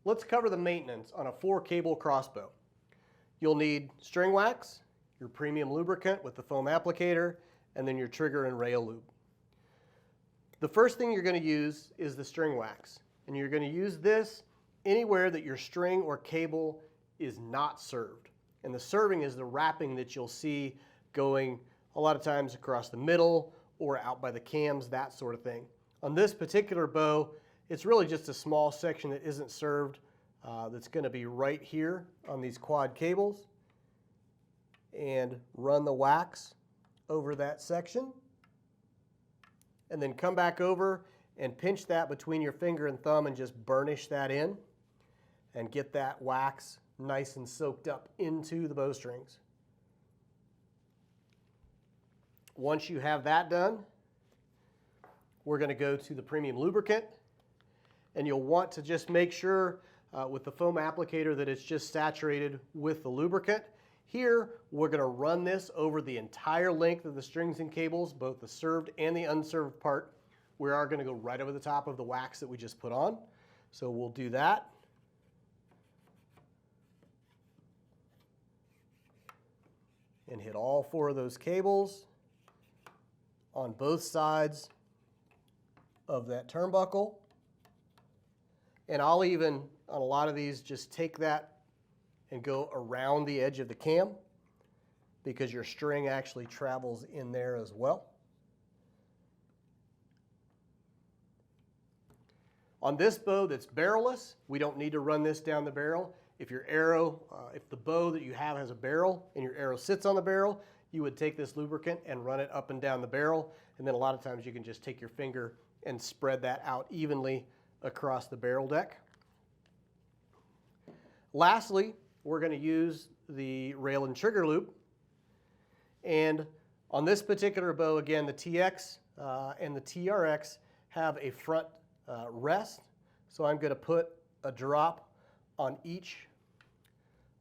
let's cover the maintenance on a 4-cable crossbow. You'll need string wax, your premium lubricant with the foam applicator, and then your trigger and rail lube. The first thing you're going to use is the string wax, and you're going to use this anywhere that your string or cable is not served. And the serving is the wrapping that you'll see going a lot of times across the middle or out by the cams, that sort of thing. On this particular bow, it's really just a small section that isn't served that's going to be right here on these quad cables, and run the wax over that section, and then come back over and pinch that between your finger and thumb and just burnish that in and get that wax nice and soaked up into the bowstrings. Once you have that done, we're going to go to the premium lubricant, and you'll want to just make sure with the foam applicator that it's just saturated with the lubricant. Here, we're going to run this over the entire length of the strings and cables, both the served and the unserved part. We are going to go right over the top of the wax that we just put on. So we'll do that. And hit all 4 of those cables on both sides of that turnbuckle. And I'll even, on a lot of these, just take that and go around the edge of the cam, because your string actually travels in there as well. On this bow that's barrelless, we don't need to run this down the barrel. If your arrow, if the bow that you have has a barrel and your arrow sits on the barrel, you would take this lubricant and run it up and down the barrel, and then a lot of times you can just take your finger and spread that out evenly across the barrel deck. Lastly, we're going to use the rail and trigger loop. And on this particular bow, again, the TX and the TRX have a front rest. So I'm going to put a drop on each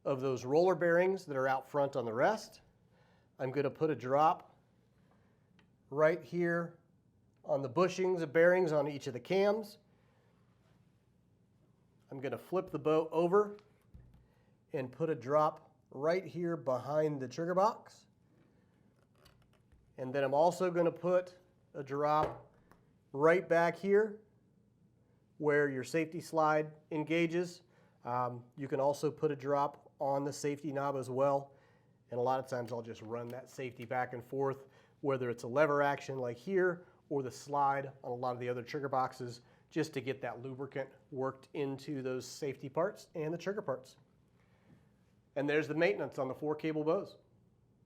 of those roller bearings that are out front on the rest. I'm going to put a drop right here on the bushings of bearings on each of the cams. I'm going to flip the bow over and put a drop right here behind the trigger box. And then I'm also going to put a drop right back here where your safety slide engages. You can also put a drop on the safety knob as well. And a lot of times I'll just run that safety back and forth, whether it's a lever action like here or the slide on a lot of the other trigger boxes, just to get that lubricant worked into those safety parts and the trigger parts. And there's the maintenance on the 4-cable bows.